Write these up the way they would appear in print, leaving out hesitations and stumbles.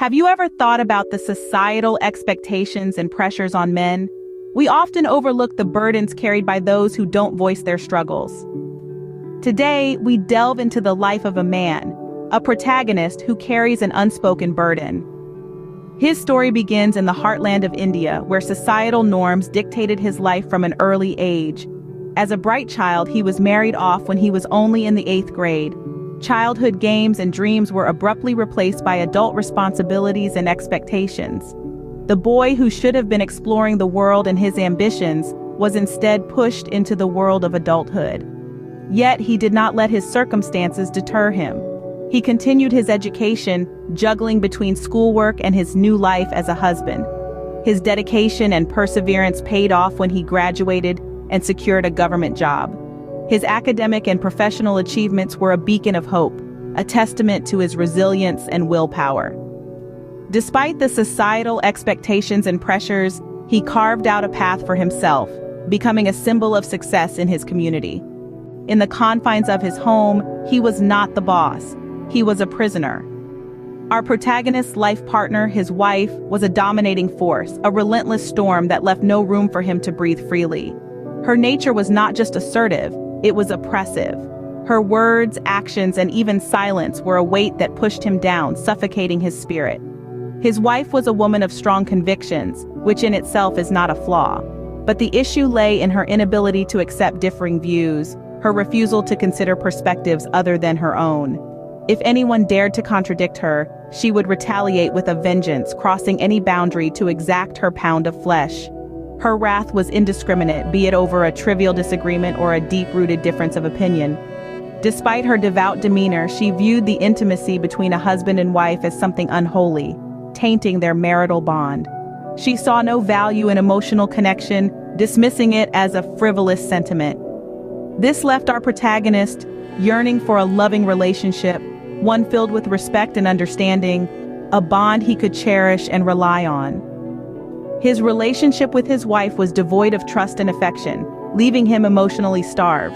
Have you ever thought about the societal expectations and pressures on men? We often overlook the burdens carried by those who don't voice their struggles. Today, we delve into the life of a man, a protagonist who carries an unspoken burden. His story begins in the heartland of India, where societal norms dictated his life from an early age. As a bright child, he was married off when he was only in the 8th grade. Childhood games and dreams were abruptly replaced by adult responsibilities and expectations. The boy who should have been exploring the world and his ambitions was instead pushed into the world of adulthood. Yet he did not let his circumstances deter him. He continued his education, juggling between schoolwork and his new life as a husband. His dedication and perseverance paid off when he graduated and secured a government job. His academic and professional achievements were a beacon of hope, a testament to his resilience and willpower. Despite the societal expectations and pressures, he carved out a path for himself, becoming a symbol of success in his community. In the confines of his home, he was not the boss. He was a prisoner. Our protagonist's life partner, his wife, was a dominating force, a relentless storm that left no room for him to breathe freely. Her nature was not just assertive, it was oppressive. Her words, actions, and even silence were a weight that pushed him down, suffocating his spirit. His wife was a woman of strong convictions, which in itself is not a flaw. But the issue lay in her inability to accept differing views, her refusal to consider perspectives other than her own. If anyone dared to contradict her, she would retaliate with a vengeance, crossing any boundary to exact her pound of flesh. Her wrath was indiscriminate, be it over a trivial disagreement or a deep-rooted difference of opinion. Despite her devout demeanor, she viewed the intimacy between a husband and wife as something unholy, tainting their marital bond. She saw no value in emotional connection, dismissing it as a frivolous sentiment. This left our protagonist yearning for a loving relationship, one filled with respect and understanding, a bond he could cherish and rely on. His relationship with his wife was devoid of trust and affection, leaving him emotionally starved.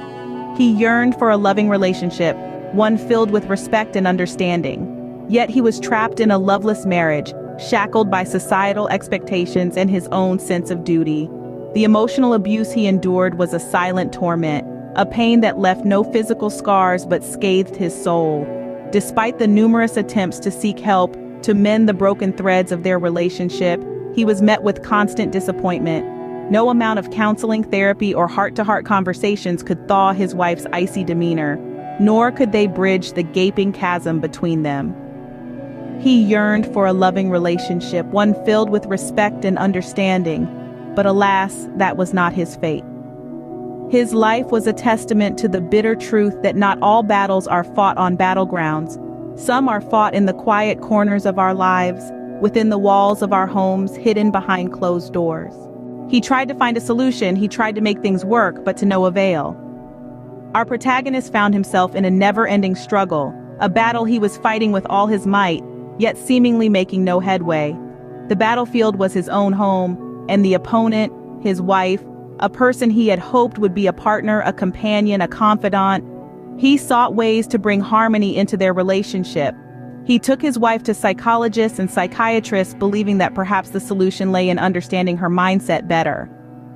He yearned for a loving relationship, one filled with respect and understanding. Yet he was trapped in a loveless marriage, shackled by societal expectations and his own sense of duty. The emotional abuse he endured was a silent torment, a pain that left no physical scars but scathed his soul. Despite the numerous attempts to seek help, to mend the broken threads of their relationship, he was met with constant disappointment. No amount of counseling, therapy, or heart-to-heart conversations could thaw his wife's icy demeanor, nor could they bridge the gaping chasm between them. He yearned for a loving relationship, one filled with respect and understanding, but alas, that was not his fate. His life was a testament to the bitter truth that not all battles are fought on battlegrounds. Some are fought in the quiet corners of our lives, within the walls of our homes, hidden behind closed doors. He tried to find a solution, he tried to make things work, but to no avail. Our protagonist found himself in a never-ending struggle, a battle he was fighting with all his might, yet seemingly making no headway. The battlefield was his own home, and the opponent, his wife, a person he had hoped would be a partner, a companion, a confidant. He sought ways to bring harmony into their relationship. He took his wife to psychologists and psychiatrists, believing that perhaps the solution lay in understanding her mindset better.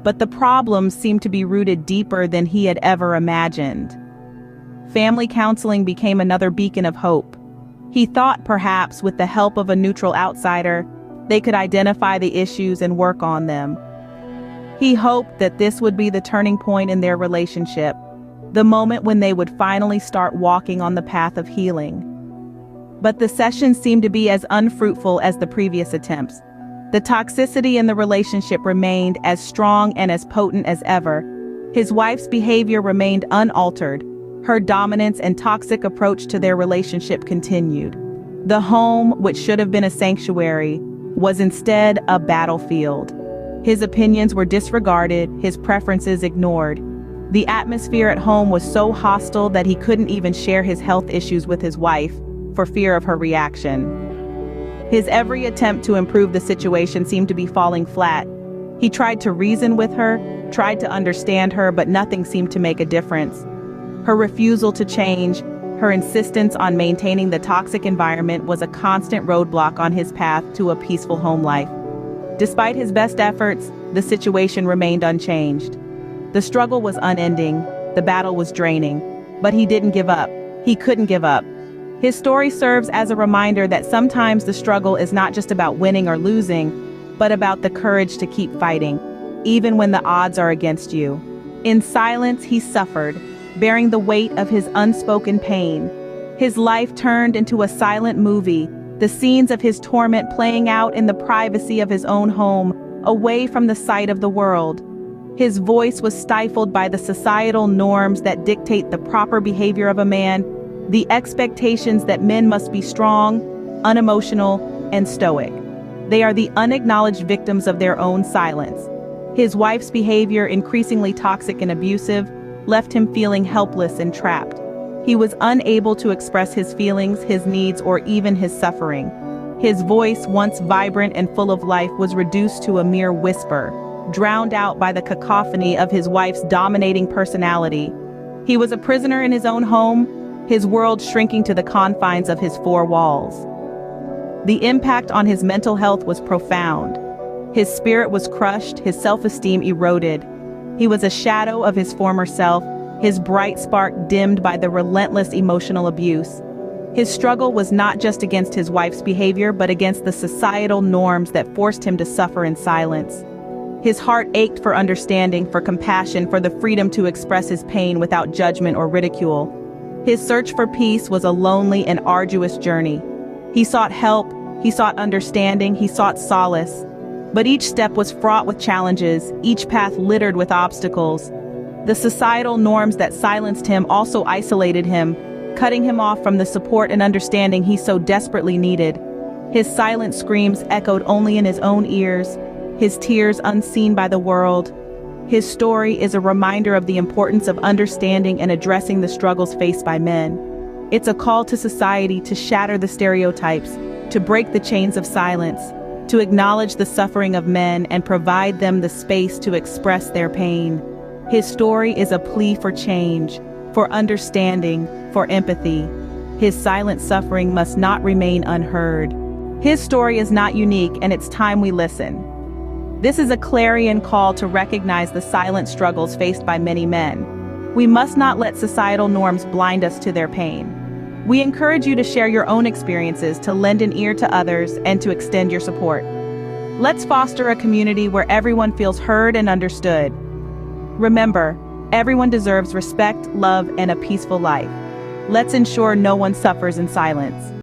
But the problems seemed to be rooted deeper than he had ever imagined. Family counseling became another beacon of hope. He thought perhaps with the help of a neutral outsider, they could identify the issues and work on them. He hoped that this would be the turning point in their relationship, the moment when they would finally start walking on the path of healing. But the sessions seemed to be as unfruitful as the previous attempts. The toxicity in the relationship remained as strong and as potent as ever. His wife's behavior remained unaltered. Her dominance and toxic approach to their relationship continued. The home, which should have been a sanctuary, was instead a battlefield. His opinions were disregarded, his preferences ignored. The atmosphere at home was so hostile that he couldn't even share his health issues with his wife, for fear of her reaction. His every attempt to improve the situation seemed to be falling flat. He tried to reason with her, tried to understand her, but nothing seemed to make a difference. Her refusal to change, Her insistence on maintaining the toxic environment was a constant roadblock on his path to a peaceful home life. Despite his best efforts, the situation remained unchanged. The struggle was unending, the battle was draining, but he didn't give up. He couldn't give up. His story serves as a reminder that sometimes the struggle is not just about winning or losing, but about the courage to keep fighting, even when the odds are against you. In silence, he suffered, bearing the weight of his unspoken pain. His life turned into a silent movie, the scenes of his torment playing out in the privacy of his own home, away from the sight of the world. His voice was stifled by the societal norms that dictate the proper behavior of a man, the expectations that men must be strong, unemotional, and stoic. They are the unacknowledged victims of their own silence. His wife's behavior, increasingly toxic and abusive, left him feeling helpless and trapped. He was unable to express his feelings, his needs, or even his suffering. His voice, once vibrant and full of life, was reduced to a mere whisper, drowned out by the cacophony of his wife's dominating personality. He was a prisoner in his own home, his world shrinking to the confines of his four walls. The impact on his mental health was profound. His spirit was crushed, his self-esteem eroded. He was a shadow of his former self, his bright spark dimmed by the relentless emotional abuse. His struggle was not just against his wife's behavior, but against the societal norms that forced him to suffer in silence. His heart ached for understanding, for compassion, for the freedom to express his pain without judgment or ridicule. His search for peace was a lonely and arduous journey. He sought help, he sought understanding, he sought solace. But each step was fraught with challenges, each path littered with obstacles. The societal norms that silenced him also isolated him, cutting him off from the support and understanding he so desperately needed. His silent screams echoed only in his own ears, his tears unseen by the world. His story is a reminder of the importance of understanding and addressing the struggles faced by men. It's a call to society to shatter the stereotypes, to break the chains of silence, to acknowledge the suffering of men and provide them the space to express their pain. His story is a plea for change, for understanding, for empathy. His silent suffering must not remain unheard. His story is not unique, and it's time we listen. This is a clarion call to recognize the silent struggles faced by many men. We must not let societal norms blind us to their pain. We encourage you to share your own experiences, to lend an ear to others, and to extend your support. Let's foster a community where everyone feels heard and understood. Remember, everyone deserves respect, love, and a peaceful life. Let's ensure no one suffers in silence.